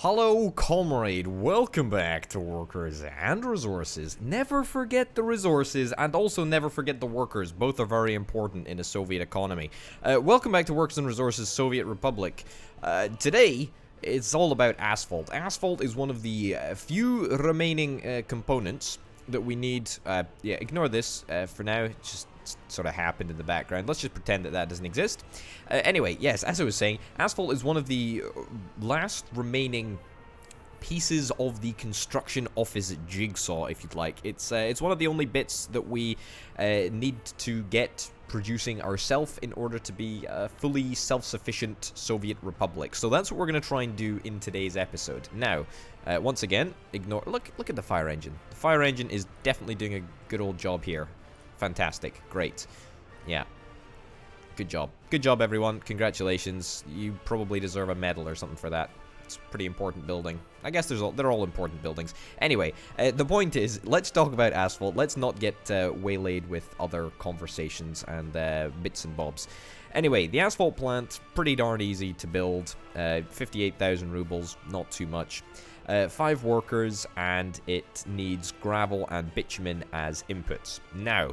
Hello, Comrade. Welcome back to Workers and Resources. Never forget the resources and also never forget the workers. Both are very important in a Soviet economy. Welcome back to Workers and Resources Soviet Republic. Today, it's all about asphalt. Asphalt is one of the few remaining components that we need. Yeah, ignore this for now. It just sort of happened in the background. Let's just pretend that that doesn't exist. Anyway, yes, as I was saying, asphalt is one of the last remaining pieces of the construction office jigsaw, if you'd like. It's one of the only bits that we need to get producing ourselves in order to be a fully self-sufficient Soviet Republic. So that's what we're going to try and do in today's episode. Now, once again, ignore... Look at the fire engine. The fire engine is definitely doing a good old job here. Fantastic. Great. Yeah. Good job. Good job, everyone. Congratulations. You probably deserve a medal or something for that. It's a pretty important building. I guess they're all important buildings. Anyway, the point is, let's talk about asphalt. Let's not get waylaid with other conversations and bits and bobs. Anyway, the asphalt plant, pretty darn easy to build. 58,000 rubles, not too much. 5 workers, and it needs gravel and bitumen as inputs. Now,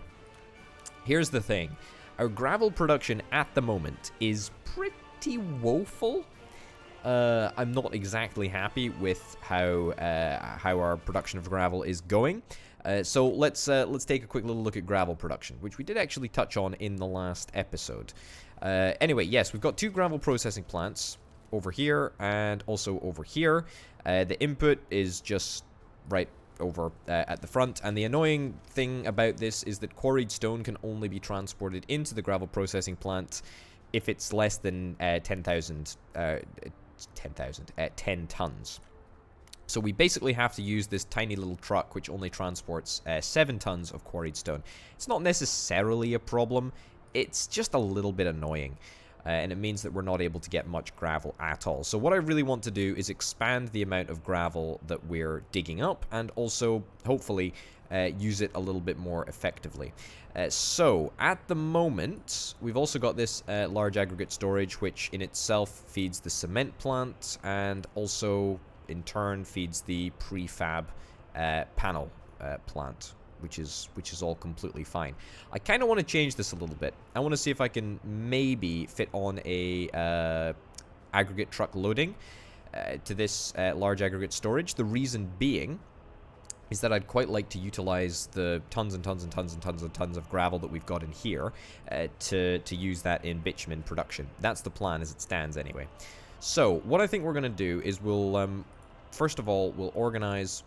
here's the thing. Our gravel production at the moment is pretty woeful. I'm not exactly happy with how our production of gravel is going. So let's take a quick little look at gravel production, which we did actually touch on in the last episode. Anyway, yes, we've got 2 gravel processing plants over here and also over here. The input is just right over at the front, and the annoying thing about this is that quarried stone can only be transported into the gravel processing plant if it's less than 10 tons. So we basically have to use this tiny little truck which only transports 7 tons of quarried stone. It's not necessarily a problem, it's just a little bit annoying. And it means that we're not able to get much gravel at all. So what I really want to do is expand the amount of gravel that we're digging up, and also, hopefully, use it a little bit more effectively. So, at the moment, we've also got this large aggregate storage, which in itself feeds the cement plant, and also, in turn, feeds the prefab panel plant. Which is all completely fine. I kind of want to change this a little bit. I want to see if I can maybe fit on a aggregate truck loading to this large aggregate storage. The reason being is that I'd quite like to utilize the tons and tons and tons and tons and tons of gravel that we've got in here to use that in bitumen production. That's the plan as it stands anyway. So what I think we're going to do is we'll first of all we'll organize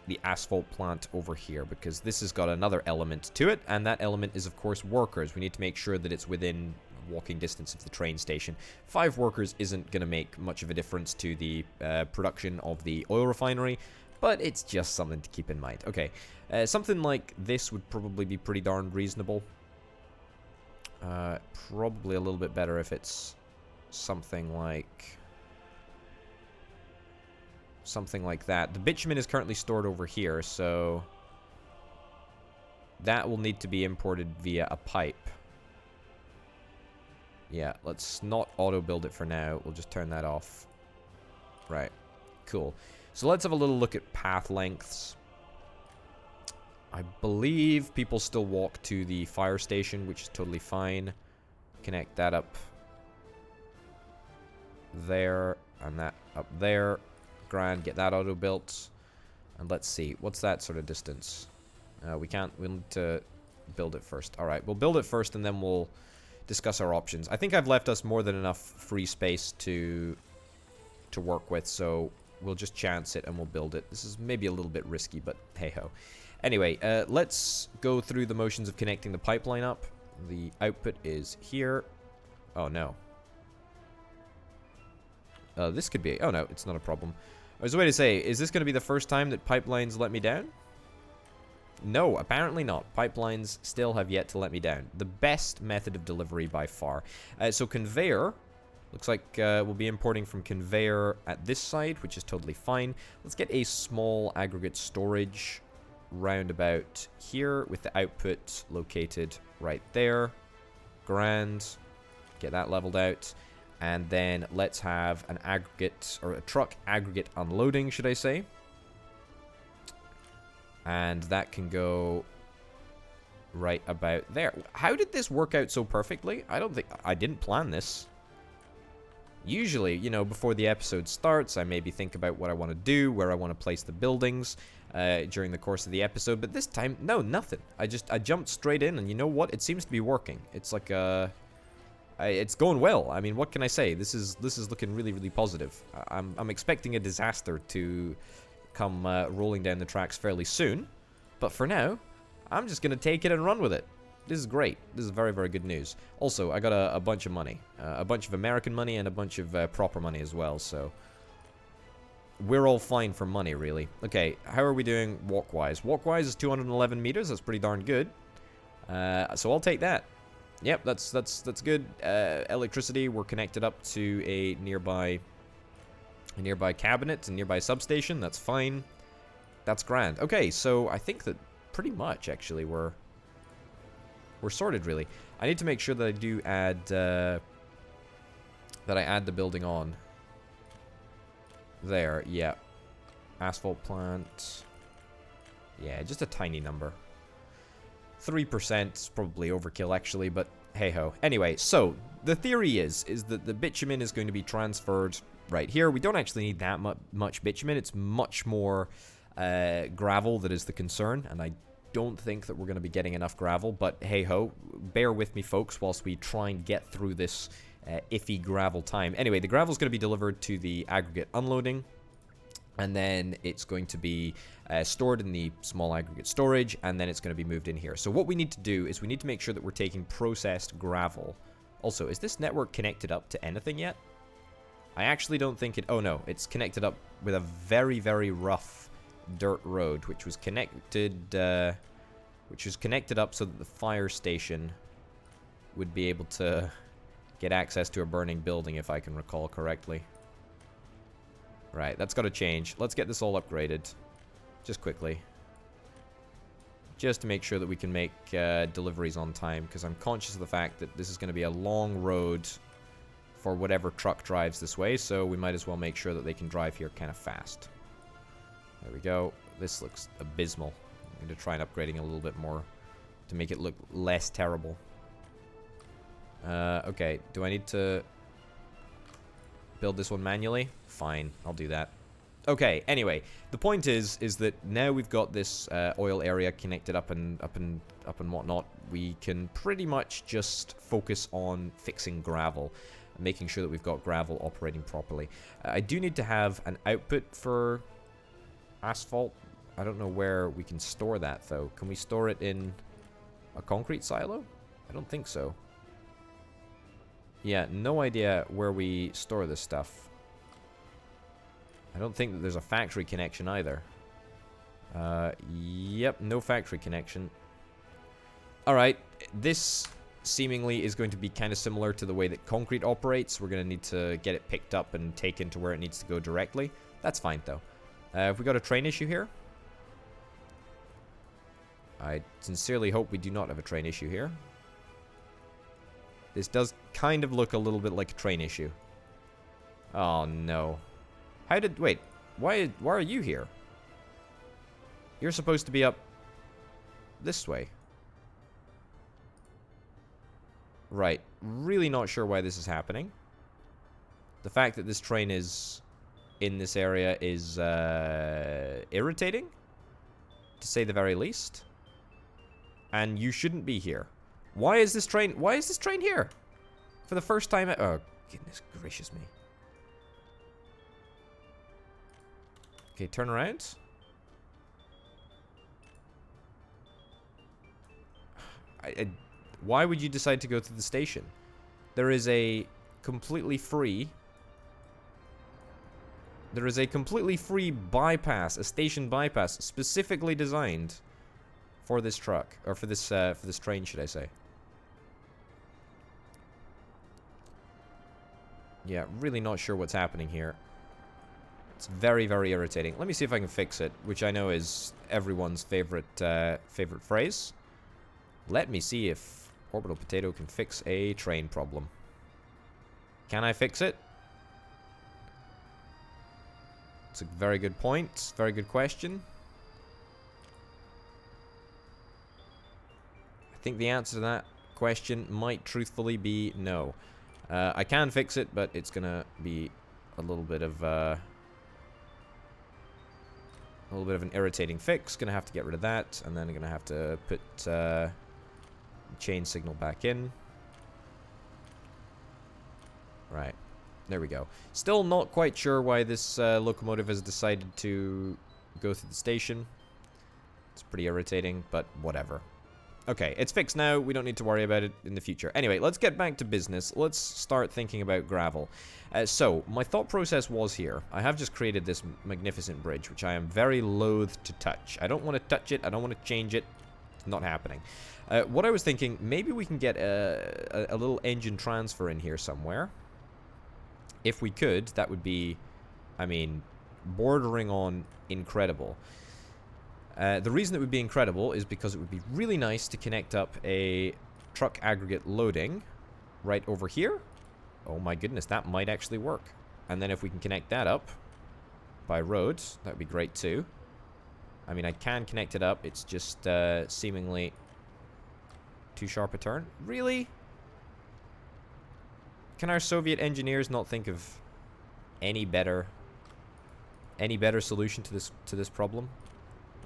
the asphalt plant over here, because this has got another element to it, and that element is of course workers. We need to make sure that it's within walking distance of the train station. 5 workers isn't going to make much of a difference to the production of the oil refinery, but it's just something to keep in mind. Okay, something like this would probably be pretty darn reasonable. Probably a little bit better if it's something like that. The bitumen is currently stored over here, so that will need to be imported via a pipe. Yeah, let's not auto-build it for now. We'll just turn that off. Right, cool. So let's have a little look at path lengths. I believe people still walk to the fire station, which is totally fine. Connect that up there, and that up there. Grand, get that auto built, and let's see, what's that sort of distance? We'll need to build it first. All right, we'll build it first, and then we'll discuss our options. I think I've left us more than enough free space to work with, so we'll just chance it and we'll build it. This is maybe a little bit risky, but hey ho. Anyway, let's go through the motions of connecting the pipeline up. The output is here. Oh no. This could be... Oh, no, it's not a problem. I was going to say, is this going to be the first time that pipelines let me down? No, apparently not. Pipelines still have yet to let me down. The best method of delivery by far. So conveyor, looks like we'll be importing from conveyor at this side, which is totally fine. Let's get a small aggregate storage round about here with the output located right there. Grand. Get that leveled out. And then let's have an aggregate, or a truck aggregate unloading, should I say. And that can go right about there. How did this work out so perfectly? I didn't plan this. Usually, you know, before the episode starts, I maybe think about what I want to do, where I want to place the buildings during the course of the episode. But this time, no, nothing. I jumped straight in, and you know what? It seems to be working. It's like it's going well. I mean, what can I say? This is looking really, really positive. I'm expecting a disaster to come rolling down the tracks fairly soon. But for now, I'm just gonna take it and run with it. This is great. This is very, very good news. Also, I got a bunch of money. A bunch of American money and a bunch of proper money as well, so we're all fine for money, really. Okay, how are we doing walk-wise? Walk-wise is 211 meters. That's pretty darn good. So I'll take that. Yep, that's good. Electricity, we're connected up to a nearby cabinet, a nearby substation. That's fine. That's grand. Okay, so I think that pretty much, actually, we're sorted, really. I need to make sure that I do add that I add the building on. There, yeah. Asphalt plant. Yeah, just a tiny number. 3% is probably overkill, actually, but hey-ho. Anyway, so the theory is that the bitumen is going to be transferred right here. We don't actually need that much bitumen. It's much more gravel that is the concern, and I don't think that we're going to be getting enough gravel, but hey-ho. Bear with me, folks, whilst we try and get through this iffy gravel time. Anyway, the gravel is going to be delivered to the aggregate unloading, and then it's going to be stored in the small aggregate storage, and then it's going to be moved in here. So what we need to do is we need to make sure that we're taking processed gravel. Also, is this network connected up to anything yet? I actually don't think it... Oh, no. It's connected up with a very, very rough dirt road, which was connected up so that the fire station would be able to get access to a burning building, if I can recall correctly. Right, that's got to change. Let's get this all upgraded. Just quickly. Just to make sure that we can make deliveries on time, because I'm conscious of the fact that this is going to be a long road for whatever truck drives this way, so we might as well make sure that they can drive here kind of fast. There we go. This looks abysmal. I'm going to try and upgrading a little bit more to make it look less terrible. Okay, do I need to build this one manually? Fine, I'll do that. Okay, anyway, the point is that now we've got this oil area connected up and whatnot. We can pretty much just focus on fixing gravel, making sure that we've got gravel operating properly. I do need to have an output for asphalt. I don't know where we can store that, though. Can we store it in a concrete silo? I don't think so. Yeah, no idea where we store this stuff. I don't think that there's a factory connection either. Yep, no factory connection. Alright, this seemingly is going to be kind of similar to the way that concrete operates. We're going to need to get it picked up and taken to where it needs to go directly. That's fine, though. Have we got a train issue here? I sincerely hope we do not have a train issue here. This does kind of look a little bit like a train issue. Oh, no. Wait, why are you here? You're supposed to be up this way. Right. Really not sure why this is happening. The fact that this train is in this area is irritating, to say the very least. And you shouldn't be here. Why is this train here? For the first time... Oh, goodness gracious me. Okay, turn around. Why would you decide to go to the station? There is a completely free bypass, a station bypass, specifically designed for this truck, or for this train, should I say? Yeah, really not sure what's happening here. It's very, very irritating. Let me see if I can fix it, which I know is everyone's favorite phrase. Let me see if Orbital Potato can fix a train problem. Can I fix it? It's a very good point. Very good question. I think the answer to that question might truthfully be no. I can fix it, but it's gonna be a little bit of an irritating fix. Gonna have to get rid of that, and then I'm gonna have to put chain signal back in. Right. There we go. Still not quite sure why this locomotive has decided to go through the station. It's pretty irritating, but whatever. Okay, it's fixed now. We don't need to worry about it in the future. Anyway, let's get back to business. Let's start thinking about gravel. So, my thought process was here. I have just created this magnificent bridge, which I am very loath to touch. I don't want to touch it. I don't want to change it. It's not happening. What I was thinking, maybe we can get a little engine transfer in here somewhere. If we could, that would be, I mean, bordering on incredible. The reason it would be incredible is because it would be really nice to connect up a truck aggregate loading right over here. Oh my goodness, that might actually work. And then if we can connect that up by road, that would be great too. I mean, I can connect it up. It's just seemingly too sharp a turn. Really? Can our Soviet engineers not think of any better solution to this problem?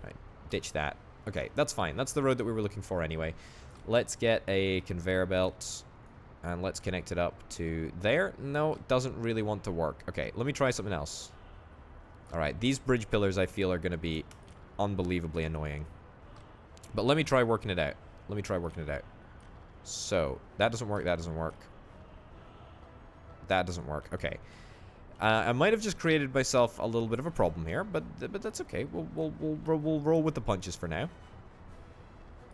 Right, ditch that. Okay, that's fine. That's the road that we were looking for anyway. Let's get a conveyor belt and let's connect it up to there. No, it doesn't really want to work. Okay, let me try something else. All right, these bridge pillars I feel are going to be unbelievably annoying. But let me try working it out. Let me try working it out. So, that doesn't work, that doesn't work. That doesn't work. Okay. I might have just created myself a little bit of a problem here, but that's okay. We'll roll with the punches for now.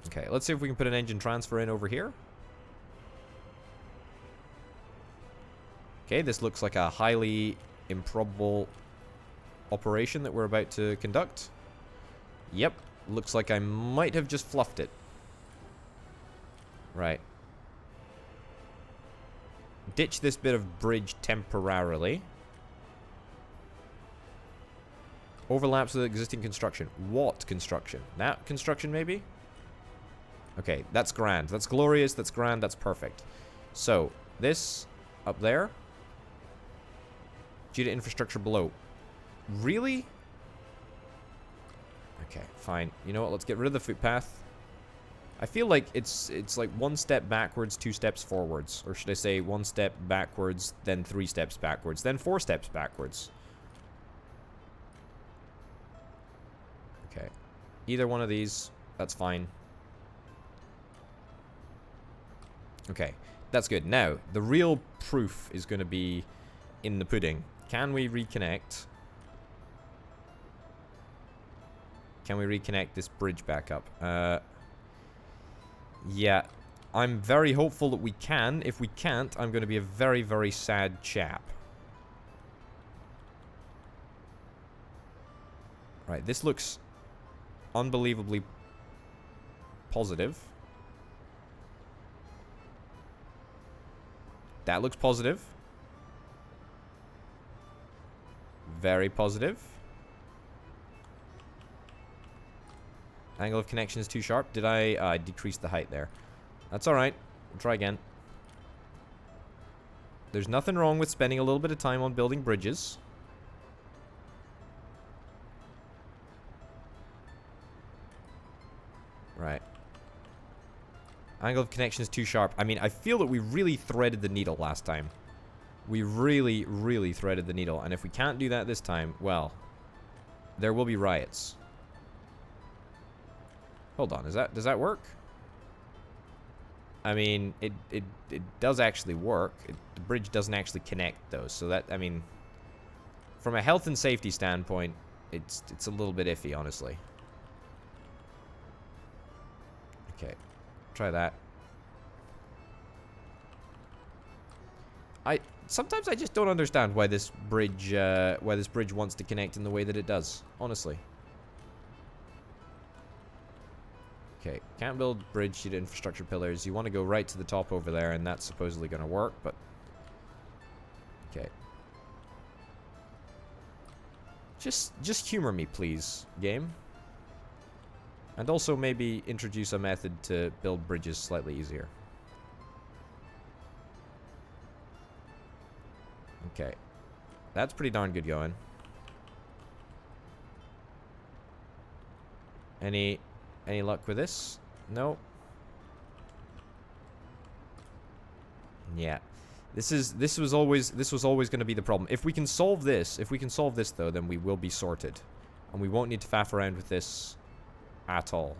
Okay, let's see if we can put an engine transfer in over here. Okay, this looks like a highly improbable operation that we're about to conduct. Yep, looks like I might have just fluffed it. Right. Ditch this bit of bridge temporarily. Overlaps with existing construction. What construction? That construction, maybe? Okay, that's grand. That's glorious. That's grand. That's perfect. So, this up there. Due to infrastructure below. Really? Okay, fine. You know what? Let's get rid of the footpath. I feel like it's like one step backwards, two steps forwards. Or should I say one step backwards, then 3 steps backwards, then 4 steps backwards. Okay. Either one of these, that's fine. Okay, that's good. Now, the real proof is going to be in the pudding. Can we reconnect? Can we reconnect this bridge back up? Yeah, I'm very hopeful that we can. If we can't, I'm going to be a very, very sad chap. Right, this looks unbelievably positive. That looks positive. Very positive. Angle of connection is too sharp. Did I decrease the height there? That's alright. We'll try again. There's nothing wrong with spending a little bit of time on building bridges. Right. Angle of connection is too sharp. I mean, I feel that we really threaded the needle last time. We really, really threaded the needle. And if we can't do that this time, well, there will be riots. Hold on, does that work? I mean, it does actually work. The bridge doesn't actually connect, though. So that, I mean, from a health and safety standpoint, it's a little bit iffy, honestly. Okay, try that. Sometimes I just don't understand why this bridge wants to connect in the way that it does, honestly. Okay, can't build bridge due to infrastructure pillars. You want to go right to the top over there, and that's supposedly going to work, but Just humor me, please, game. And also maybe introduce a method to build bridges slightly easier. Okay. That's pretty darn good going. Any luck with this? No. Yeah. This was always going to be the problem. If we can solve this though, then we will be sorted. And we won't need to faff around with this at all.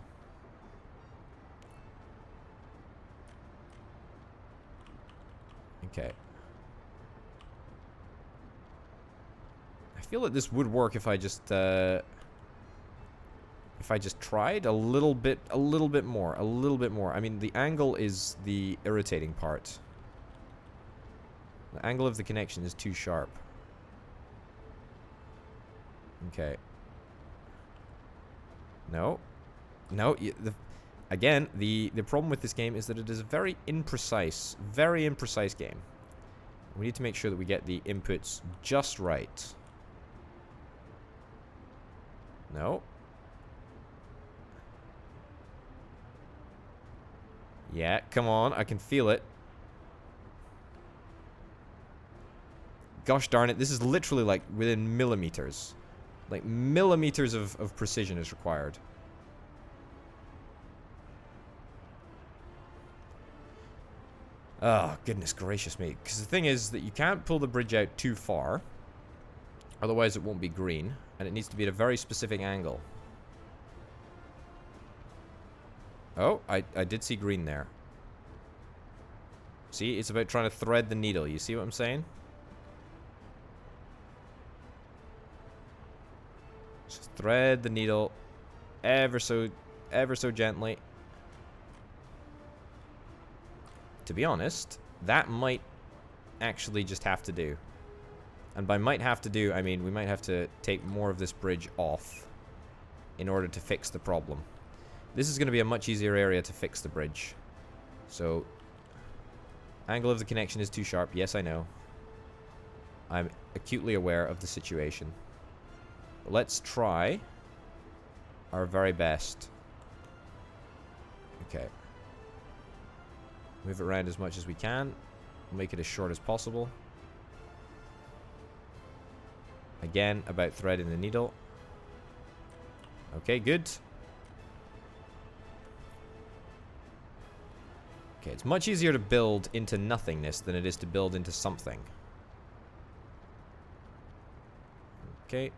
Okay. I feel that this would work if I just tried a little bit more. I mean, the angle is the irritating part. The angle of the connection is too sharp. Okay. No. No, again, the problem with this game is that it is a very imprecise game. We need to make sure that we get the inputs just right. No. Yeah, come on, I can feel it. Gosh darn it, this is literally like within millimeters. Like millimeters of precision is required. Oh, goodness gracious me. Because the thing is that you can't pull the bridge out too far. Otherwise it won't be green. And it needs to be at a very specific angle. Oh, I did see green there. See, it's about trying to thread the needle. You see what I'm saying? Just thread the needle ever so gently. To be honest, that might actually just have to do. And by might have to do, I mean we might have to take more of this bridge off in order to fix the problem. This is going to be a much easier area to fix the bridge. So, angle of the connection is too sharp. Yes, I know. I'm acutely aware of the situation. But let's try our very best. Okay. Move it around as much as we can. Make it as short as possible. Again, about threading the needle. Okay, good. Okay, it's much easier to build into nothingness than it is to build into something. Okay.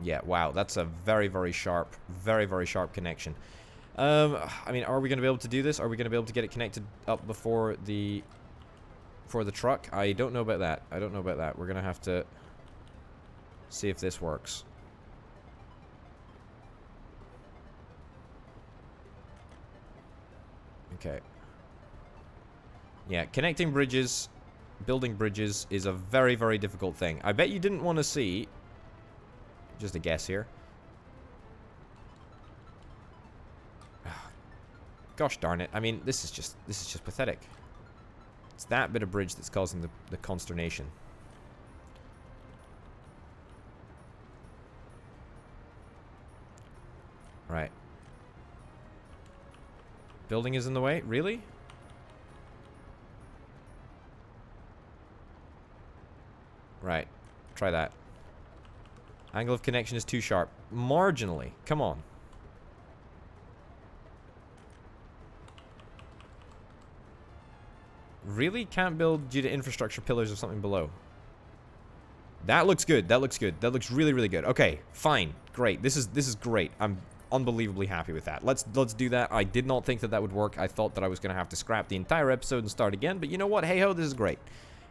Yeah, wow, that's a very sharp connection. I mean, are we going to be able to do this? Are we going to be able to get it connected up before the truck? I don't know about that. We're going to have to see if this works. Okay. Yeah, connecting bridges, building bridges is a very difficult thing. I bet you didn't want to see, just a guess here. Gosh darn it. I mean, this is just pathetic. It's that bit of bridge that's causing the consternation. Right. Building is in the way? Really? Right. Try that. Angle of connection is too sharp. Marginally. Come on. Really? Can't build due to infrastructure pillars or something below. That looks good. That looks good. That looks really good. Okay, fine. Great. This is great. I'm unbelievably happy with that. Let's do that. I did not think that would work. I thought that I was going to have to scrap the entire episode and start again, but you know what? Hey ho, this is great.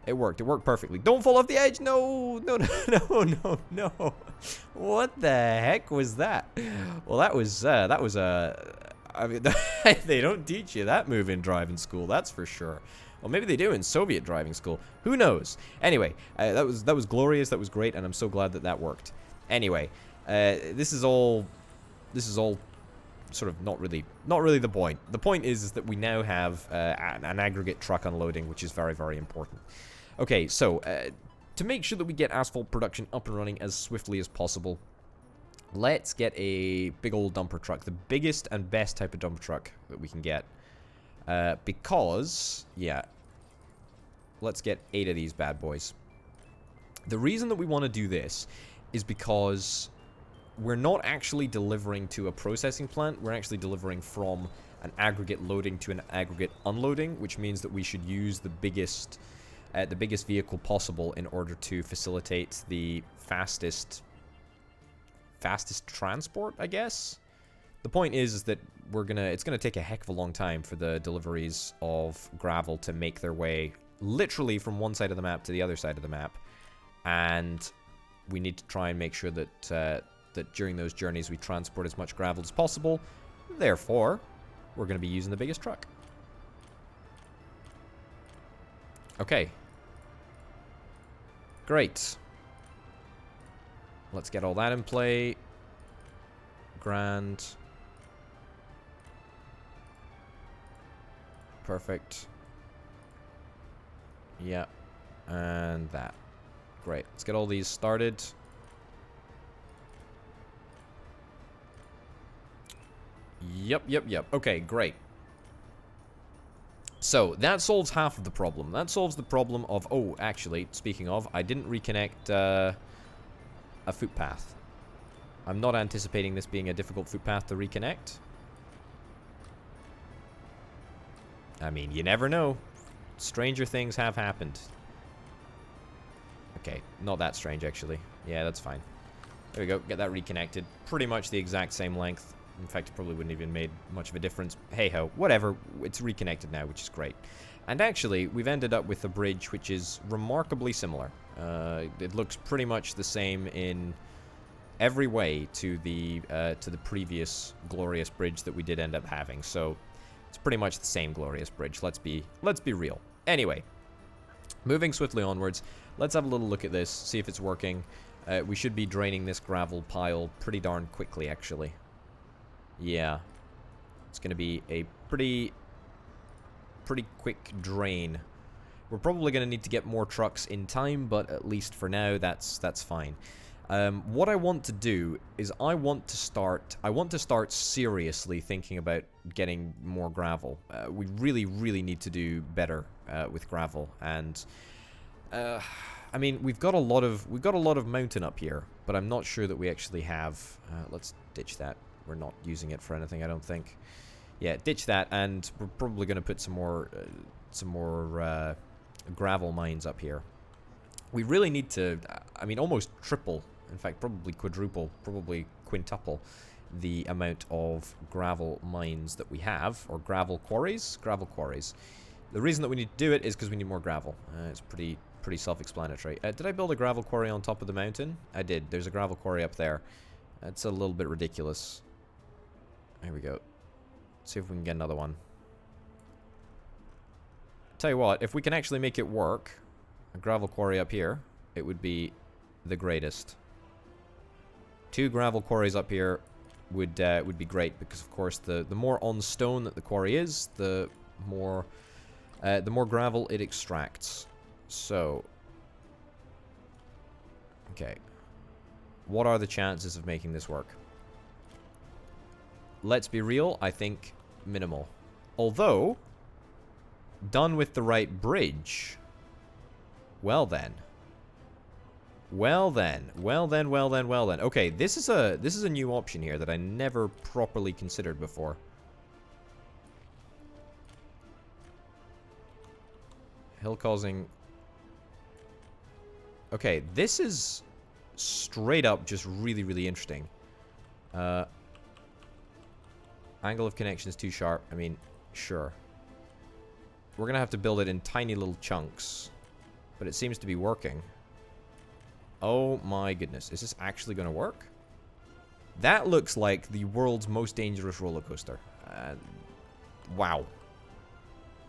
It worked. It worked perfectly. Don't fall off the edge. No. What the heck was that? Well, that was I mean, they don't teach you that move in driving school. That's for sure. Well, maybe they do in Soviet driving school. Who knows? Anyway, that was glorious. That was great, and I'm so glad that worked. Anyway, this is all sort of not really the point. The point is that we now have an aggregate truck unloading, which is very, very important. Okay, so to make sure that we get asphalt production up and running as swiftly as possible, let's get a big old dumper truck, the biggest and best type of dumper truck that we can get. Because, yeah, let's get 8 of these bad boys. The reason that we want to do this is because we're not actually delivering to a processing plant. We're actually delivering from an aggregate loading to an aggregate unloading, which means that we should use the biggest vehicle possible in order to facilitate the fastest transport, I guess. The point is that it's gonna take a heck of a long time for the deliveries of gravel to make their way literally from one side of the map to the other side of the map, and we need to try and make sure that that during those journeys we transport as much gravel as possible. Therefore, we're going to be using the biggest truck. Okay. Great. Let's get all that in play. Grand. Perfect. Yeah. And that. Great. Let's get all these started. Yep. Okay, great. So, that solves half of the problem. That solves the problem of... Oh, actually, speaking of, I didn't reconnect a footpath. I'm not anticipating this being a difficult footpath to reconnect. I mean, you never know. Stranger things have happened. Okay, not that strange, actually. Yeah, that's fine. There we go, get that reconnected. Pretty much the exact same length. In fact, it probably wouldn't even made much of a difference. Hey-ho, whatever. It's reconnected now, which is great. And actually, we've ended up with a bridge which is remarkably similar. It looks pretty much the same in every way to the previous glorious bridge that we did end up having. So, it's pretty much the same glorious bridge. Let's be real. Anyway, moving swiftly onwards, let's have a little look at this, see if it's working. We should be draining this gravel pile pretty darn quickly, actually. Yeah. It's going to be a pretty quick drain. We're probably going to need to get more trucks in time, but at least for now, that's fine. What I want to do is I want to start seriously thinking about getting more gravel. We really need to do better with gravel, and I mean, we've got a lot of mountain up here, but I'm not sure that we actually have. Let's ditch that. We're not using it for anything, I don't think. Yeah, ditch that, and we're probably going to put some more gravel mines up here. We really need to, I mean, almost triple, in fact, probably quadruple, probably quintuple the amount of gravel mines that we have, or gravel quarries. The reason that we need to do it is because we need more gravel. It's pretty self-explanatory. Did I build a gravel quarry on top of the mountain? I did. There's a gravel quarry up there. That's a little bit ridiculous. There we go. Let's see if we can get another one. Tell you what, if we can actually make it work, a gravel quarry up here, it would be the greatest. 2 gravel quarries up here would be great, because of course the more on stone that the quarry is, the more gravel it extracts. So, okay, what are the chances of making this work? Let's be real, I think minimal. Although, done with the right bridge, well then. Okay, this is a new option here that I never properly considered before. Hill causing. Okay, this is straight up just really interesting. Angle of connection is too sharp. I mean, sure. We're gonna have to build it in tiny little chunks, but it seems to be working. Oh my goodness, is this actually gonna work? That looks like the world's most dangerous roller coaster. Wow.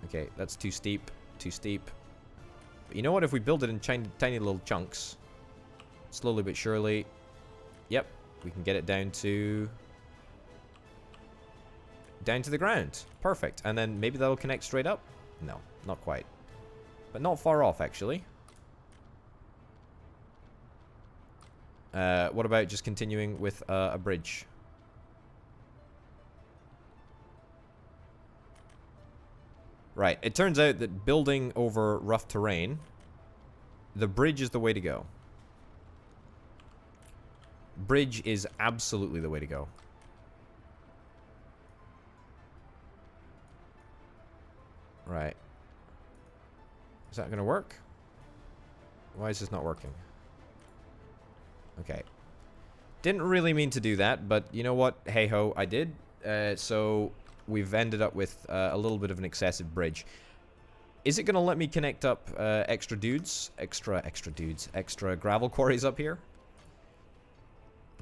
Okay, that's too steep. But you know what? If we build it in tiny little chunks, slowly but surely, yep, we can get it down to down to the ground. Perfect. And then maybe that'll connect straight up? No, not quite. But not far off, actually. What about just continuing with a bridge? Right, it turns out that building over rough terrain, the bridge is the way to go. Bridge is absolutely the way to go. Right. Is that going to work? Why is this not working? Okay. Didn't really mean to do that, but you know what? Hey-ho, I did. So we've ended up with a little bit of an excessive bridge. Is it going to let me connect up extra dudes? Extra gravel quarries up here?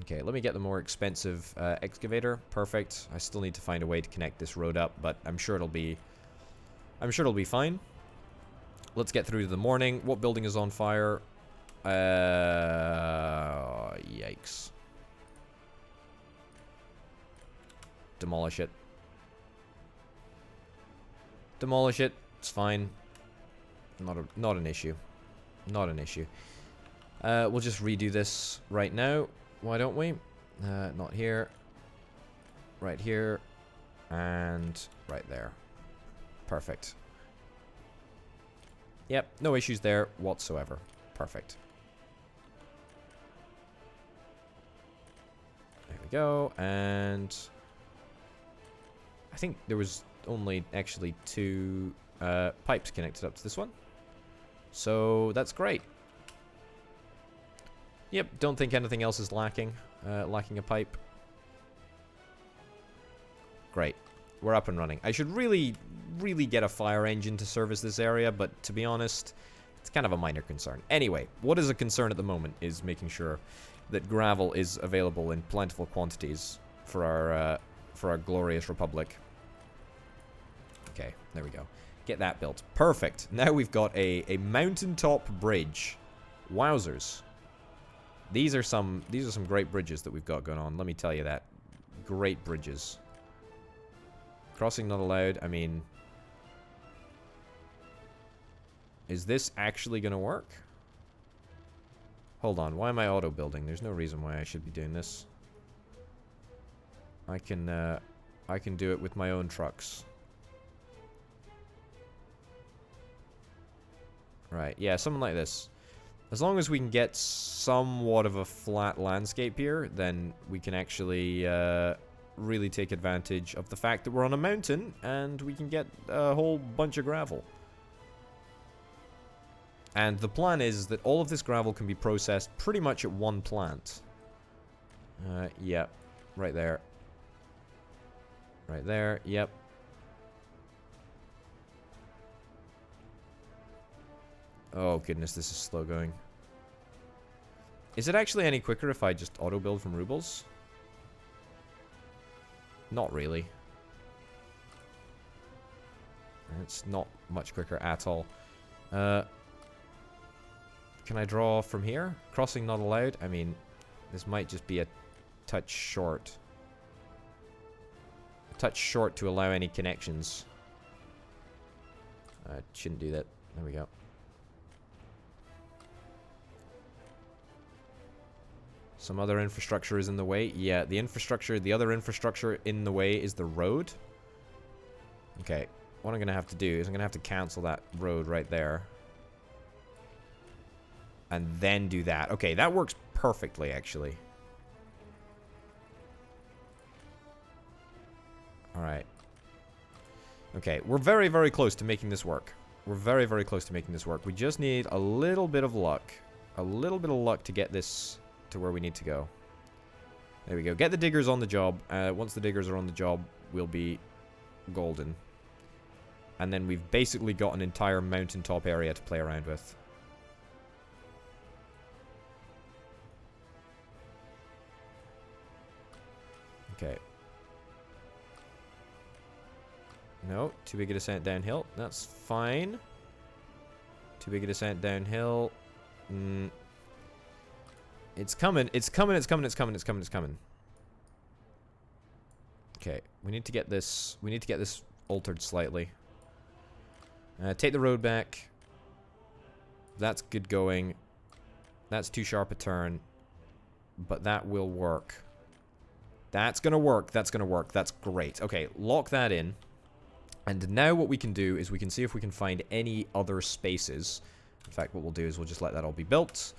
Okay, let me get the more expensive excavator. Perfect. I still need to find a way to connect this road up, but I'm sure it'll be fine. Let's get through to the morning. What building is on fire? Yikes. Demolish it. Demolish it. It's fine. Not an issue. Not an issue. We'll just redo this right now. Why don't we? Not here. Right here. And right there. Perfect. Yep, no issues there whatsoever. Perfect. There we go. And I think there was only actually 2 pipes connected up to this one. So that's great. Yep, don't think anything else is lacking. Lacking a pipe. Great. We're up and running. I should really get a fire engine to service this area, but to be honest, it's kind of a minor concern. Anyway, what is a concern at the moment is making sure that gravel is available in plentiful quantities for our glorious republic. Okay, there we go. Get that built. Perfect. Now we've got a mountaintop bridge. Wowzers. These are some great bridges that we've got going on. Let me tell you that. Great bridges. Crossing not allowed. I mean, is this actually going to work? Hold on. Why am I auto building? There's no reason why I should be doing this. I can do it with my own trucks. Right. Yeah, something like this. As long as we can get somewhat of a flat landscape here, then we can actually really take advantage of the fact that we're on a mountain and we can get a whole bunch of gravel. And the plan is that all of this gravel can be processed pretty much at one plant. Yeah, right there. Right there, yep. Oh goodness, this is slow going. Is it actually any quicker if I just auto build from rubles? Not really. It's not much quicker at all. Can I draw from here? Crossing not allowed? I mean, this might just be a touch short. A touch short to allow any connections. Shouldn't do that. There we go. Some other infrastructure is in the way. Yeah, the other infrastructure in the way is the road. Okay, what I'm going to have to do is I'm going to have to cancel that road right there. And then do that. Okay, that works perfectly, actually. Alright. Okay, we're very, very close to making this work. We're very, very close to making this work. We just need a little bit of luck. A little bit of luck to get this to where we need to go. There we go. Get the diggers on the job. Once the diggers are on the job, we'll be golden. And then we've basically got an entire mountaintop area to play around with. Okay. No, too big a descent downhill. That's fine. Too big a descent downhill. It's coming. It's coming. It's coming. It's coming. It's coming. It's coming. Okay, we need to get this altered slightly. Take the road back. That's good going. That's too sharp a turn. But that will work. That's gonna work. That's gonna work. That's great. Okay, lock that in. And now what we can do is we can see if we can find any other spaces. In fact, what we'll do is we'll just let that all be built.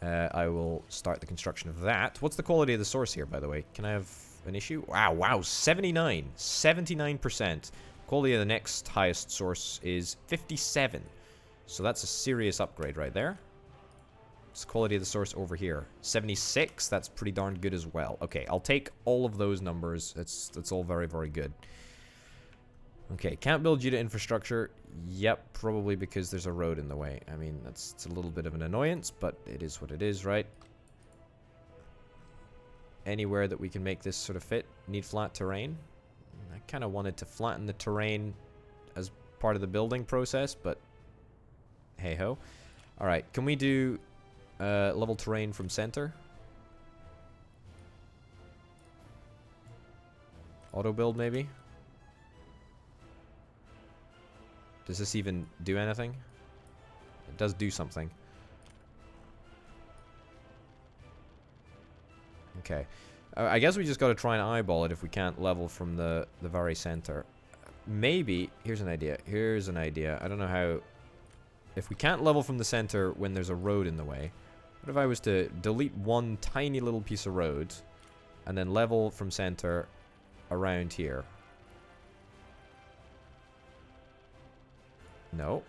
I will start the construction of that. What's the quality of the source here, by the way? Can I have an issue? Wow, 79. 79%. Quality of the next highest source is 57. So that's a serious upgrade right there. What's the quality of the source over here? 76. That's pretty darn good as well. Okay, I'll take all of those numbers. That's all very, very good. Okay, can't build due to infrastructure. Yep, probably because there's a road in the way. I mean, it's a little bit of an annoyance, but it is what it is, right? Anywhere that we can make this sort of fit. Need flat terrain. I kind of wanted to flatten the terrain as part of the building process, but hey-ho. Alright, can we do level terrain from center? Auto build, maybe? Does this even do anything? It does do something. Okay. I guess we just got to try and eyeball it if we can't level from the very center. Maybe... Here's an idea. Here's an idea. I don't know how... If we can't level from the center when there's a road in the way, what if I was to delete one tiny little piece of road and then level from center around here? No.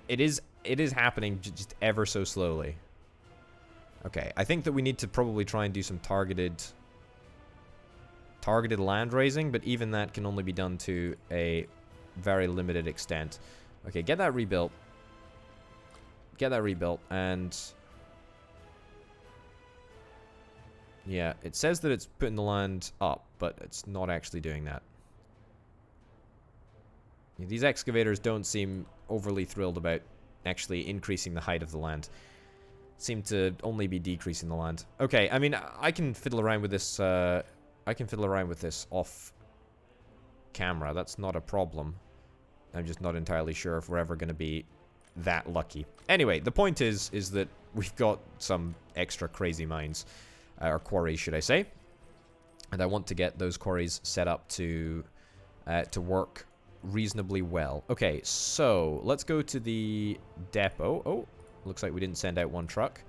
It is happening just ever so slowly. Okay, I think that we need to probably try and do some targeted land raising, but even that can only be done to a very limited extent. Okay, get that rebuilt. Get that rebuilt, and... Yeah, it says that it's putting the land up, but it's not actually doing that. Yeah, these excavators don't seem overly thrilled about actually increasing the height of the land. Seem to only be decreasing the land. Okay, I mean, I can fiddle around with this, off camera. That's not a problem. I'm just not entirely sure if we're ever going to be that lucky. Anyway, the point is that we've got some extra crazy mines. Or quarries, should I say. And I want to get those quarries set up to work reasonably well. Okay, so let's go to the depot. Oh, looks like we didn't send out one truck.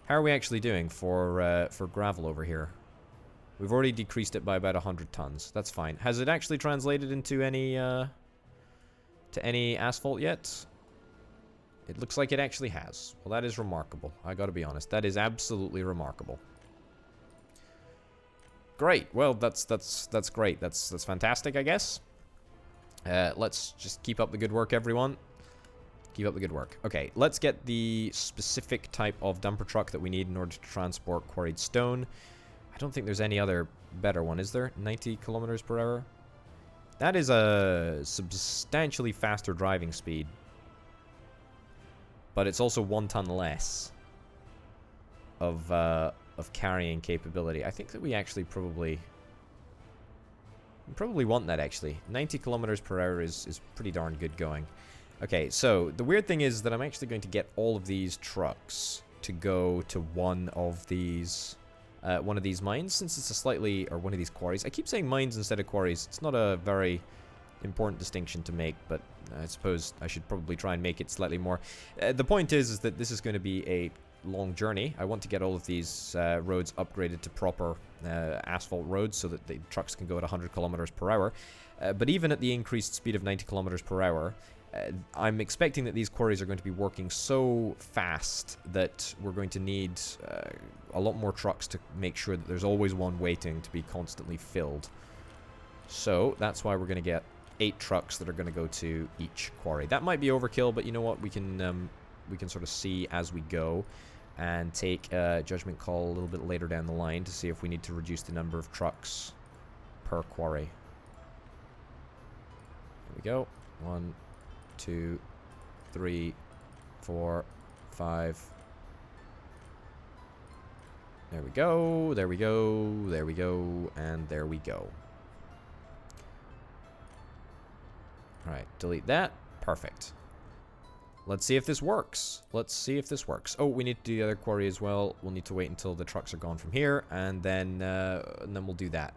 How are we actually doing for gravel over here? We've already decreased it by about 100 tons. That's fine. Has it actually translated into any to any asphalt yet? It looks like it actually has. Well, that is remarkable. I gotta be honest. That is absolutely remarkable. Great. Well, that's great. That's fantastic, I guess. Let's just keep up the good work, everyone. Keep up the good work. Okay, let's get the specific type of dumper truck that we need in order to transport quarried stone. I don't think there's any other better one, is there? 90 kilometers per hour? That is a substantially faster driving speed. But it's also 1 ton less of carrying capability. I think that we actually probably want that, actually. 90 kilometers per hour is pretty darn good going. Okay, so the weird thing is that I'm actually going to get all of these trucks to go to one of these mines, since it's one of these quarries. I keep saying mines instead of quarries. It's not a very important distinction to make, but I suppose I should probably try and make it slightly more. The point is that this is going to be a long journey. I want to get all of these roads upgraded to proper asphalt roads so that the trucks can go at 100 kilometers per hour. But even at the increased speed of 90 kilometers per hour, I'm expecting that these quarries are going to be working so fast that we're going to need a lot more trucks to make sure that there's always one waiting to be constantly filled. So that's why we're going to get 8 trucks that are going to go to each quarry. That might be overkill, but you know what? We can sort of see as we go and take a judgment call a little bit later down the line to see if we need to reduce the number of trucks per quarry. Here we go. 1, 2, 3, 4, 5. There we go. There we go. There we go. And there we go. Alright, delete that. Perfect. Let's see if this works. Let's see if this works. Oh, we need to do the other quarry as well. We'll need to wait until the trucks are gone from here, and then we'll do that.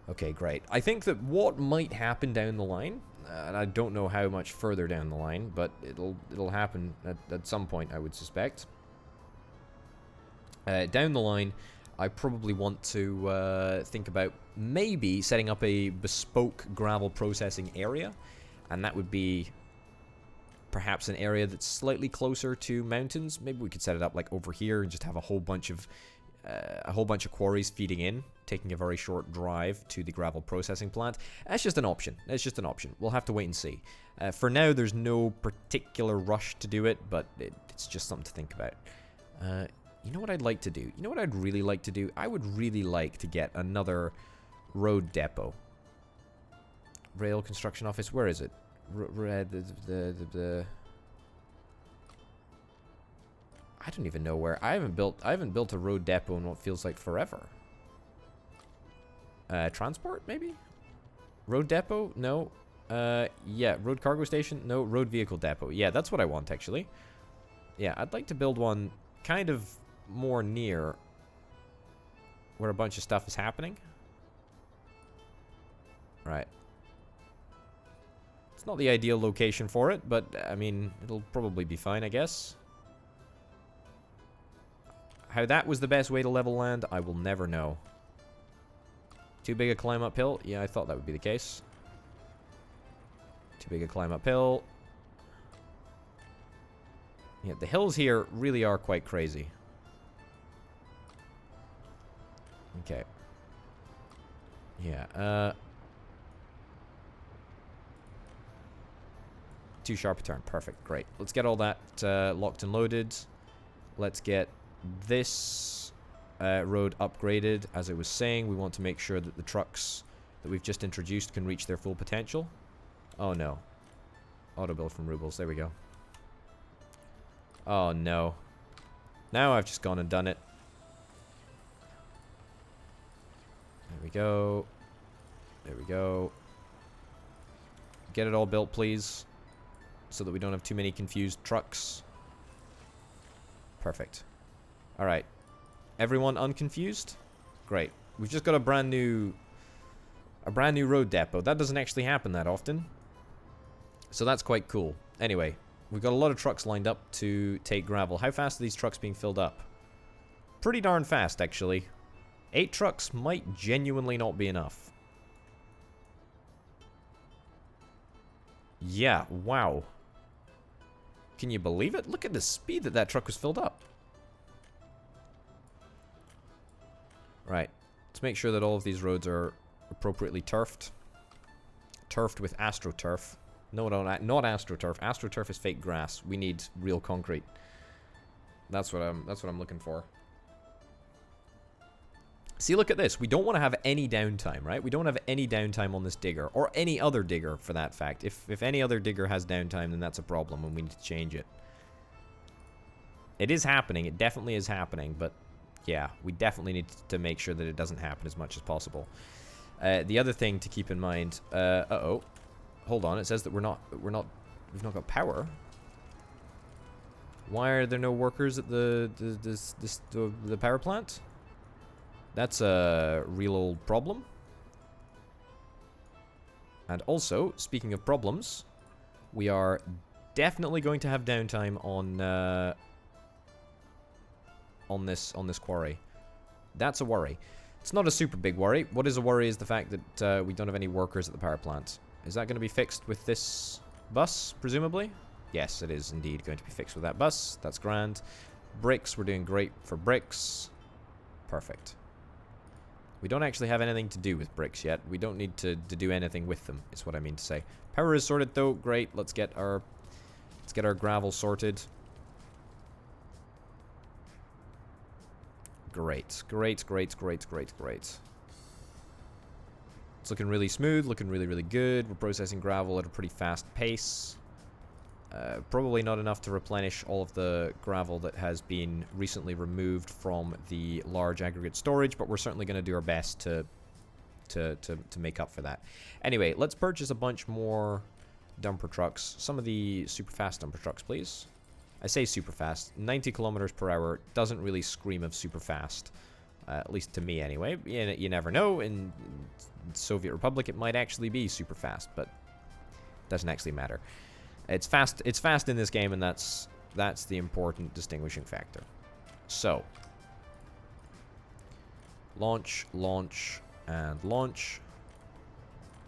Okay, great. I think that what might happen down the line, and I don't know how much further down the line, but it'll happen at some point, I would suspect. Down the line, I probably want to think about maybe setting up a bespoke gravel processing area, and that would be perhaps an area that's slightly closer to mountains. Maybe we could set it up like over here and just have a whole bunch of quarries feeding in, taking a very short drive to the gravel processing plant. That's just an option. It's just an option. We'll have to wait and see. For now, there's no particular rush to do it, but it's just something to think about. You know what I'd like to do? You know what I'd really like to do? I would really like to get another road depot. Rail construction office. Where is it? I don't even know where. I haven't built a road depot in what feels like forever. Transport maybe? Road depot? No. Yeah, road cargo station? No, road vehicle depot. Yeah, that's what I want actually. Yeah, I'd like to build one kind of more near where a bunch of stuff is happening. Right. It's not the ideal location for it, but I mean, it'll probably be fine, I guess. How that was the best way to level land, I will never know. Too big a climb uphill? Yeah, I thought that would be the case. Too big a climb uphill. Yeah, the hills here really are quite crazy. Okay. Yeah, too sharp a turn. Perfect. Great. Let's get all that locked and loaded. Let's get this road upgraded. As I was saying, we want to make sure that the trucks that we've just introduced can reach their full potential. Oh no. Auto build from rubles. There we go. Oh no. Now I've just gone and done it. There we go. There we go. Get it all built, please. So that we don't have too many confused trucks. Perfect. Alright. Everyone unconfused? Great. We've just got a brand new road depot. That doesn't actually happen that often. So that's quite cool. Anyway, we've got a lot of trucks lined up to take gravel. How fast are these trucks being filled up? Pretty darn fast, actually. 8 trucks might genuinely not be enough. Yeah, wow. Can you believe it? Look at the speed that that truck was filled up. Right. Let's make sure that all of these roads are appropriately turfed. Turfed with AstroTurf. No, not AstroTurf. AstroTurf is fake grass. We need real concrete. That's what I'm looking for. See, look at this. We don't want to have any downtime, right? We don't have any downtime on this digger, or any other digger for that fact. If any other digger has downtime, then that's a problem, and we need to change it. It is happening. It definitely is happening, but yeah, we definitely need to make sure that it doesn't happen as much as possible. The other thing to keep in mind, uh-oh. Hold on, it says that we've not got power. Why are there no workers at the power plant? That's a real old problem. And also, speaking of problems, we are definitely going to have downtime on this quarry. That's a worry. It's not a super big worry. What is a worry is the fact that we don't have any workers at the power plant. Is that going to be fixed with this bus, presumably? Yes, it is indeed going to be fixed with that bus. That's grand. Bricks, we're doing great for bricks. Perfect. We don't actually have anything to do with bricks yet. We don't need to do anything with them, is what I mean to say. Power is sorted though. Great. Let's get our gravel sorted. Great. Great, great, great, great, great. It's looking really smooth, looking really, really good. We're processing gravel at a pretty fast pace. Probably not enough to replenish all of the gravel that has been recently removed from the large aggregate storage, but we're certainly going to do our best to make up for that. Anyway, let's purchase a bunch more dumper trucks. Some of the super fast dumper trucks, please. I say super fast. 90 kilometers per hour doesn't really scream of super fast. At least to me, anyway. You never know. In Soviet Republic, it might actually be super fast, but it doesn't actually matter. It's fast. It's fast in this game, and that's the important distinguishing factor. So, launch, launch, and launch.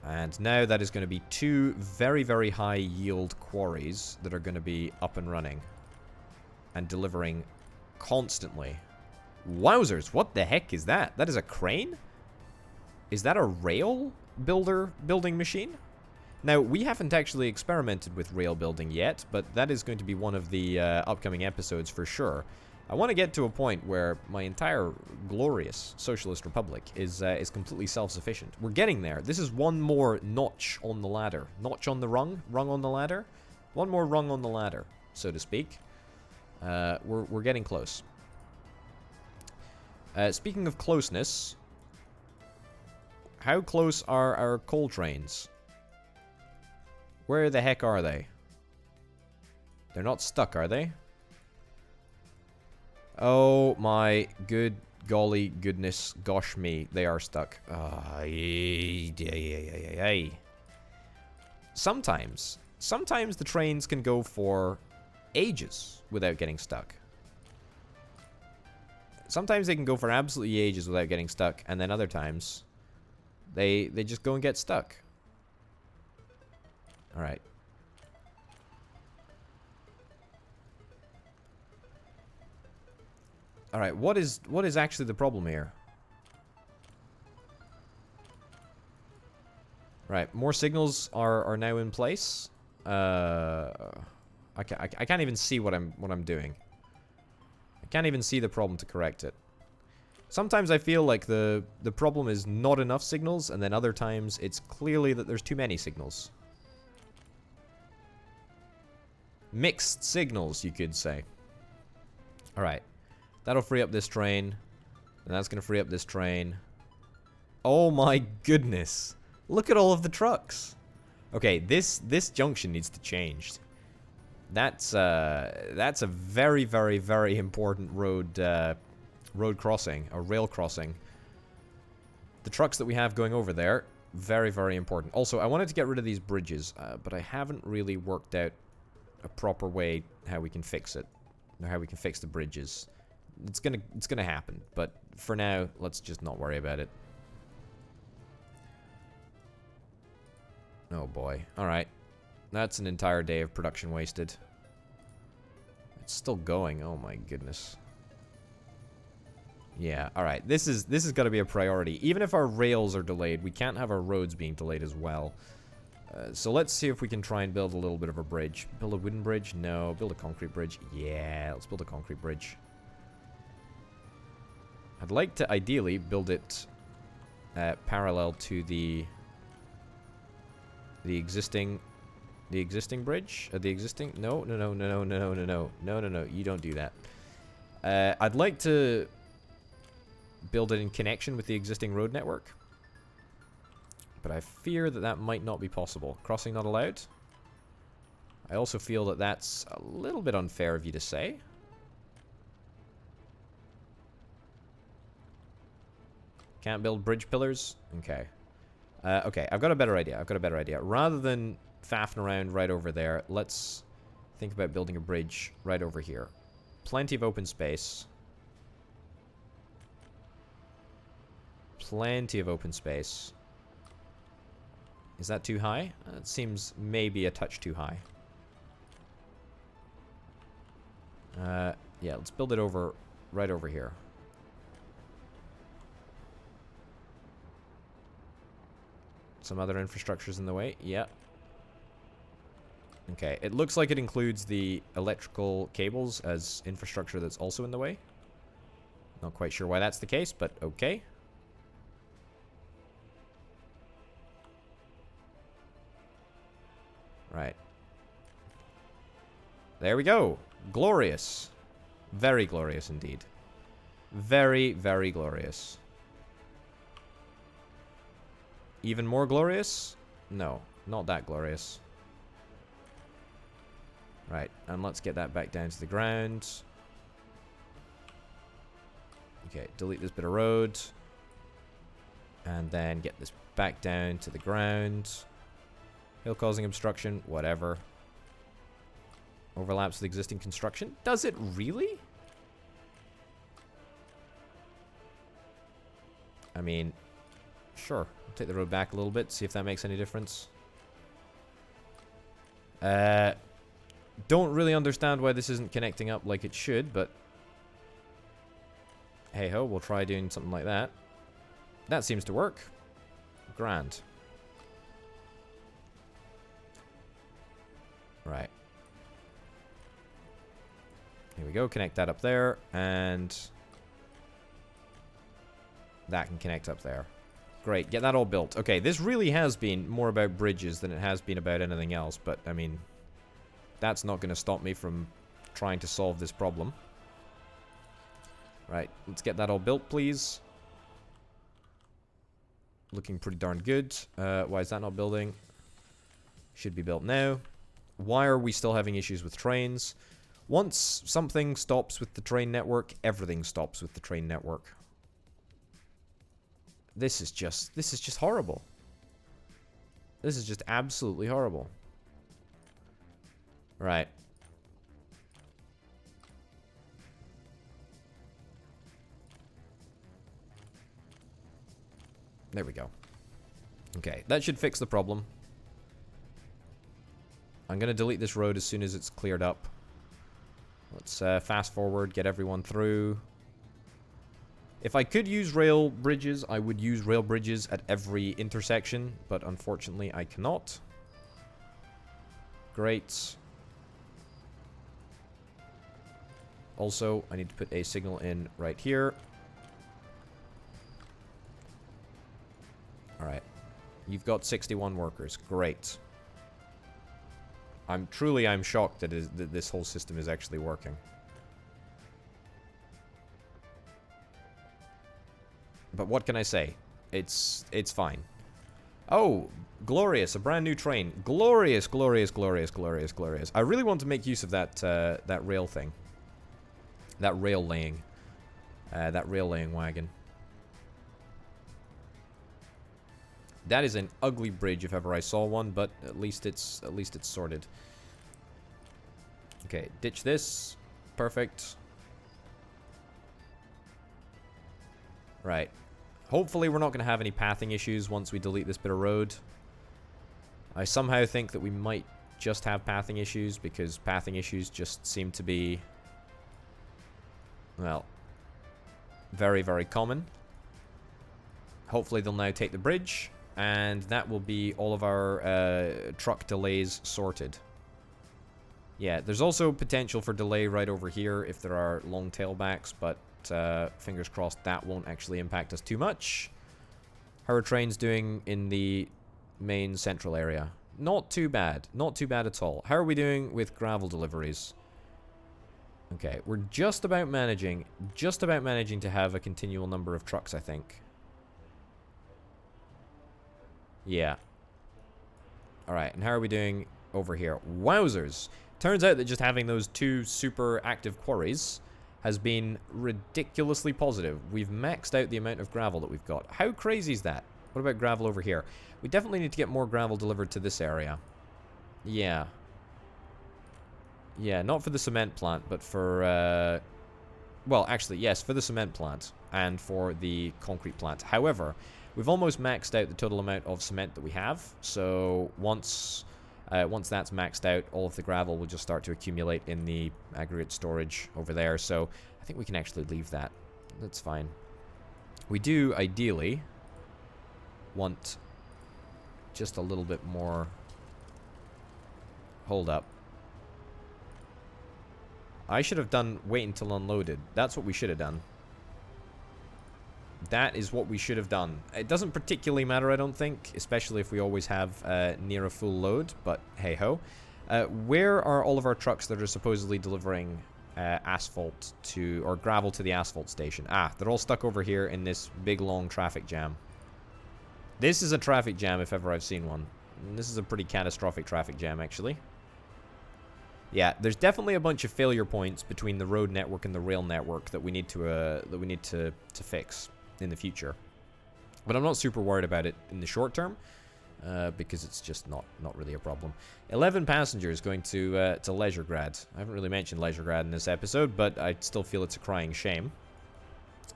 And now that is going to be 2 very, very high yield quarries that are going to be up and running and delivering constantly. Wowzers, what the heck is that? That is a crane? Is that a rail building machine? Now, we haven't actually experimented with rail building yet, but that is going to be one of the upcoming episodes for sure. I want to get to a point where my entire glorious socialist republic is completely self-sufficient. We're getting there. This is one more notch on the ladder. Notch on the rung? Rung on the ladder? One more rung on the ladder, so to speak. We're getting close. Speaking of closeness, how close are our coal trains? Where the heck are they? They're not stuck, are they? Oh my good golly goodness gosh me, they are stuck. Sometimes the trains can go for ages without getting stuck. Sometimes they can go for absolutely ages without getting stuck, and then other times they just go and get stuck. All right. All right, what is actually the problem here? Right, more signals are now in place. I can't even see what I'm doing. I can't even see the problem to correct it. Sometimes I feel like the problem is not enough signals, and then other times it's clearly that there's too many signals. Mixed signals, you could say. All right. That'll free up this train. And that's going to free up this train. Oh my goodness. Look at all of the trucks. Okay, this junction needs to change. That's a very, very, very important road crossing, a rail crossing. The trucks that we have going over there, very, very important. Also, I wanted to get rid of these bridges, but I haven't really worked out a proper way how we can fix it, or how we can fix the bridges. It's gonna happen, but for now, let's just not worry about it. Oh boy. Alright. That's an entire day of production wasted. It's still going. Oh my goodness. Yeah, alright. This is gotta be a priority. Even if our rails are delayed, we can't have our roads being delayed as well. So let's see if we can try and build a little bit of a bridge. Build a wooden bridge? No. Build a concrete bridge? Yeah, let's build a concrete bridge. I'd like to ideally build it parallel to the existing bridge. The existing no, you don't do that. I'd like to build it in connection with the existing road network, but I fear that might not be possible. Crossing not allowed. I also feel that that's a little bit unfair of you to say. Can't build bridge pillars? Okay. Okay, I've got a better idea. Rather than faffing around right over there, let's think about building a bridge right over here. Plenty of open space. Plenty of open space. Is that too high? It seems maybe a touch too high. Yeah, let's build it right over here. Some other infrastructure's in the way. Yeah. Okay, it looks like it includes the electrical cables as infrastructure that's also in the way. Not quite sure why that's the case, but okay. Right. There we go. Glorious. Very glorious indeed. Very, very glorious. Even more glorious? No, not that glorious. Right, and let's get that back down to the ground. Okay, delete this bit of road. And then get this back down to the ground. Hill causing obstruction, whatever. Overlaps with existing construction. Does it really? I mean, sure. I'll take the road back a little bit, see if that makes any difference. Don't really understand why this isn't connecting up like it should, but hey ho, we'll try doing something like that. That seems to work. Grand. Right. Here we go, connect that up there, and that can connect up there. Great, get that all built. Okay, this really has been more about bridges than it has been about anything else, but, I mean, that's not going to stop me from trying to solve this problem. Right, let's get that all built, please. Looking pretty darn good. Why is that not building? Should be built now. Why are we still having issues with trains? Once something stops with the train network, everything stops with the train network. This is just horrible. This is just absolutely horrible. Right. There we go. Okay, that should fix the problem. I'm going to delete this road as soon as it's cleared up. Let's fast forward, get everyone through. If I could use rail bridges, I would use rail bridges at every intersection, but unfortunately I cannot. Great. Also, I need to put a signal in right here. Alright. You've got 61 workers. Great. I'm shocked that this whole system is actually working. But what can I say? It's fine. Oh, glorious, a brand new train. Glorious, glorious, glorious, glorious, glorious. I really want to make use of that that rail thing. That rail laying wagon. That is an ugly bridge if ever I saw one, but at least it's sorted. Okay, ditch this. Perfect. Right. Hopefully we're not going to have any pathing issues once we delete this bit of road. I somehow think that we might just have pathing issues because pathing issues just seem to be, well, very, very common. Hopefully they'll now take the bridge, and that will be all of our truck delays sorted. Yeah, there's also potential for delay right over here if there are long tailbacks, but fingers crossed that won't actually impact us too much. How are trains doing in the main central area? Not too bad. Not too bad at all. How are we doing with gravel deliveries? Okay, we're just about managing to have a continual number of trucks, I think. Yeah. Alright, and how are we doing over here? Wowzers! Turns out that just having those two super active quarries has been ridiculously positive. We've maxed out the amount of gravel that we've got. How crazy is that? What about gravel over here? We definitely need to get more gravel delivered to this area. Yeah. Yeah, not for the cement plant, but for, well, actually, yes, for the cement plant and for the concrete plant. However, we've almost maxed out the total amount of cement that we have, so once that's maxed out, all of the gravel will just start to accumulate in the aggregate storage over there, so I think we can actually leave that. That's fine. We do, ideally, want just a little bit more. Hold up. I should have done wait until unloaded. That's what we should have done. That is what we should have done. It doesn't particularly matter, I don't think, especially if we always have near a full load, but hey-ho. Where are all of our trucks that are supposedly delivering asphalt to, or gravel to the asphalt station? Ah, they're all stuck over here in this big long traffic jam. This is a traffic jam if ever I've seen one. And this is a pretty catastrophic traffic jam, actually. Yeah, there's definitely a bunch of failure points between the road network and the rail network that we need to fix in the future. But I'm not super worried about it in the short term, because it's just not really a problem. 11 passengers going to Leisuregrad. I haven't really mentioned Leisuregrad in this episode, but I still feel it's a crying shame.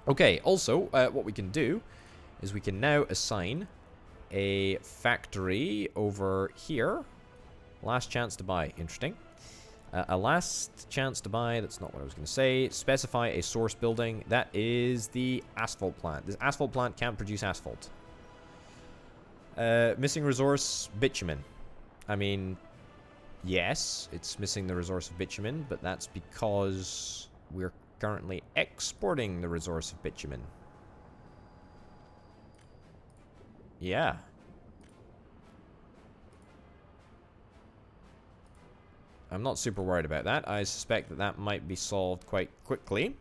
Okay, also, what we can do is we can now assign a factory over here. Last chance to buy. Interesting. A last chance to buy. That's not what I was going to say. Specify a source building. That is the asphalt plant. This asphalt plant can't produce asphalt. Missing resource, bitumen. I mean, yes, it's missing the resource of bitumen, but that's because we're currently exporting the resource of bitumen. Yeah. I'm not super worried about that. I suspect that that might be solved quite quickly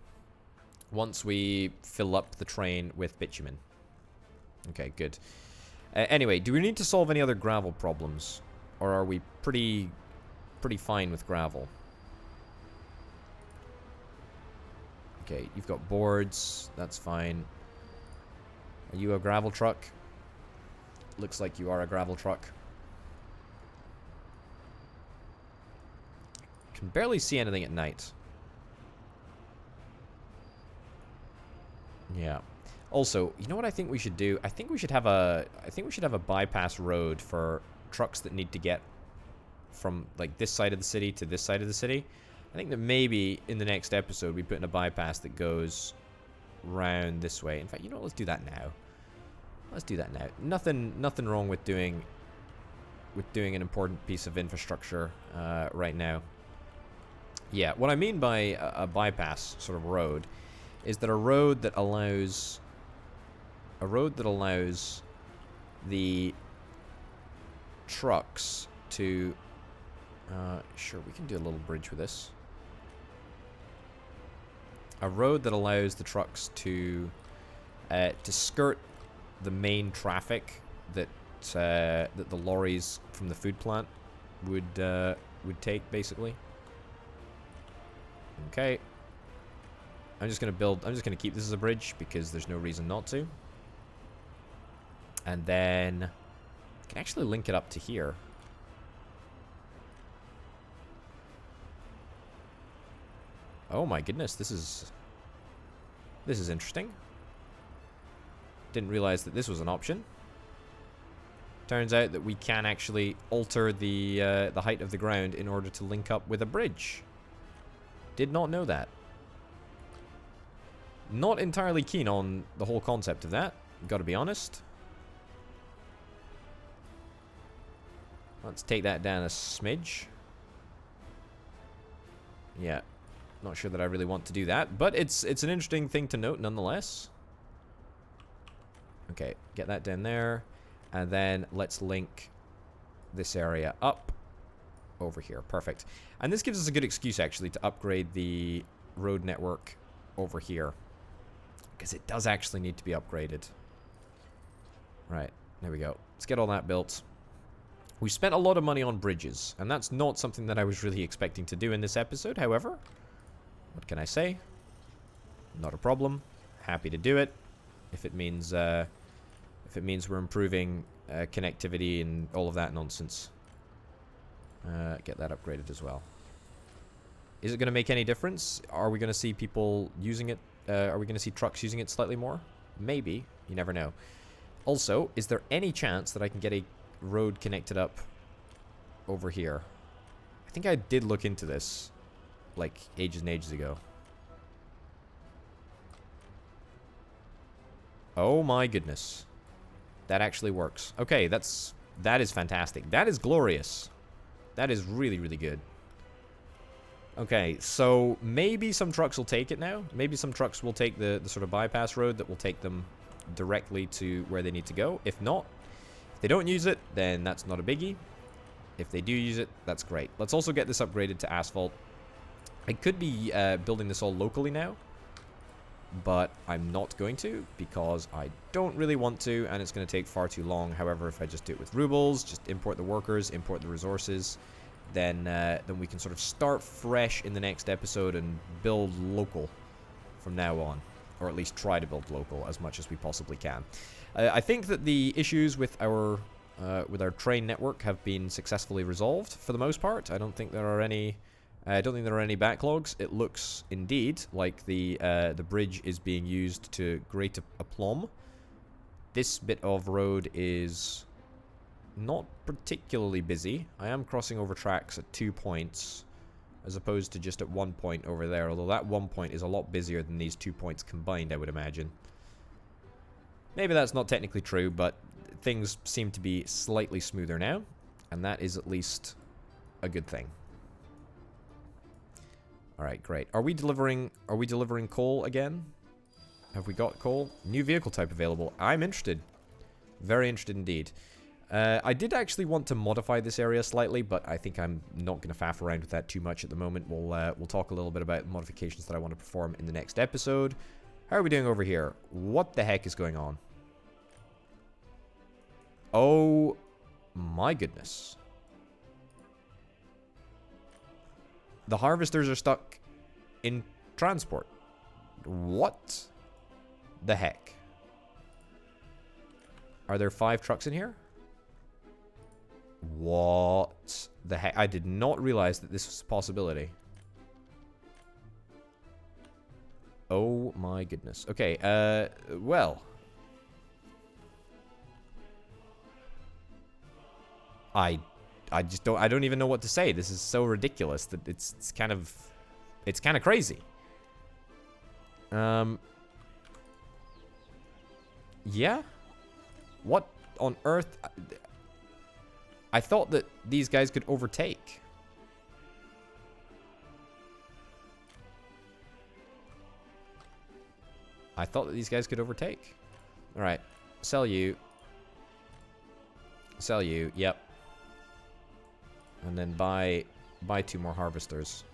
once we fill up the train with bitumen. Okay, good. Anyway, do we need to solve any other gravel problems? Or are we pretty fine with gravel? Okay, you've got boards. That's fine. Are you a gravel truck? Looks like you are a gravel truck. Can barely see anything at night. Yeah. Also, you know what I think we should do? I think we should have a bypass road for trucks that need to get from like this side of the city to this side of the city. I think that maybe in the next episode we put in a bypass that goes round this way. In fact, you know what? Let's do that now. Let's do that now. Nothing wrong with doing an important piece of infrastructure right now. Yeah, what I mean by a bypass sort of road is that a road that allows the trucks to sure, we can do a little bridge with this. A road that allows the trucks to skirt the main traffic that the lorries from the food plant would take, basically. Okay. I'm just gonna keep this as a bridge because there's no reason not to. And then I can actually link it up to here. Oh my goodness, this is interesting. Didn't realize that this was an option. Turns out that we can actually alter the height of the ground in order to link up with a bridge. Did not know that. Not entirely keen on the whole concept of that, gotta be honest. Let's take that down a smidge. Yeah, not sure that I really want to do that, but it's an interesting thing to note nonetheless. Okay, get that down there, and then let's link this area up over here. Perfect. And this gives us a good excuse actually to upgrade the road network over here, because it does actually need to be upgraded. Right, there we go. Let's get all that built. We spent a lot of money on bridges, and that's not something that I was really expecting to do in this episode. However, what can I say? Not a problem. Happy to do it if it means we're improving connectivity and all of that nonsense. Get that upgraded as well. Is it going to make any difference? Are we going to see people using it? Are we going to see trucks using it slightly more? Maybe. You never know. Also, is there any chance that I can get a road connected up over here? I think I did look into this like ages and ages ago. Oh my goodness. That actually works. Okay, that is fantastic. That is glorious. That is really, really good. Okay, so maybe some trucks will take it now. Maybe some trucks will take the sort of bypass road that will take them directly to where they need to go. If not, if they don't use it, then that's not a biggie. If they do use it, that's great. Let's also get this upgraded to asphalt. I could be building this all locally now, but I'm not going to because I don't really want to, and it's going to take far too long. However, if I just do it with rubles, just import the workers, import the resources, then we can sort of start fresh in the next episode and build local from now on, or at least try to build local as much as we possibly can. I think that the issues with our train network have been successfully resolved for the most part. I don't think there are any. I don't think there are any backlogs. It looks indeed like the bridge is being used to great aplomb. This bit of road is not particularly busy. I am crossing over tracks at 2 points as opposed to just at 1 point over there, although that 1 point is a lot busier than these 2 points combined, I would imagine. Maybe that's not technically true, but things seem to be slightly smoother now, and that is at least a good thing. Alright, great. Are we delivering coal again? Have we got coal? New vehicle type available. I'm interested. Very interested indeed. I did actually want to modify this area slightly, but I think I'm not going to faff around with that too much at the moment. We'll talk a little bit about modifications that I want to perform in the next episode. How are we doing over here? What the heck is going on? Oh my goodness. The harvesters are stuck in transport. What the heck? Are there 5 trucks in here? What the heck? I did not realize that this was a possibility. Oh my goodness. Okay, well. I don't even know what to say. This is so ridiculous that it's kind of crazy. Yeah? What on earth? I thought that these guys could overtake. I thought that these guys could overtake. Alright. Sell you. Sell you. Yep. And then buy 2 more harvesters.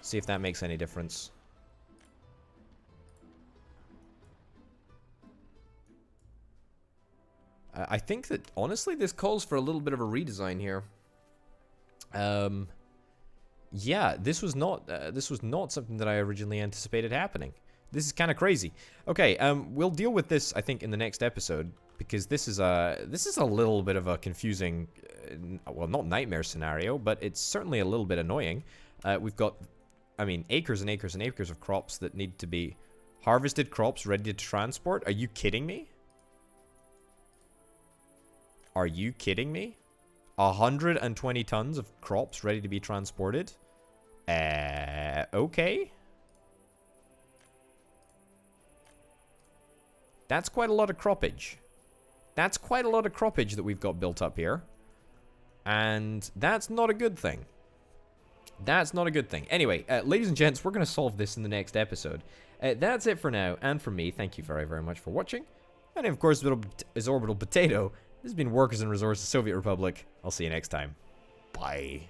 See if that makes any difference. I think that, honestly, this calls for a little bit of a redesign here. Yeah, this was not something that I originally anticipated happening. This is kind of crazy. Okay, we'll deal with this, I think, in the next episode, because this is a little bit of a confusing, well, not nightmare scenario, but it's certainly a little bit annoying. We've got, I mean, acres and acres and acres of crops that need to be harvested, crops ready to transport. Are you kidding me? Are you kidding me? 120 tons of crops ready to be transported? Okay. That's quite a lot of croppage. That's quite a lot of croppage that we've got built up here. And that's not a good thing. That's not a good thing. Anyway, ladies and gents, we're going to solve this in the next episode. That's it for now. And for me, thank you very, very much for watching. And of course, is Orbital Potato. This has been Workers and Resources Soviet Republic. I'll see you next time. Bye.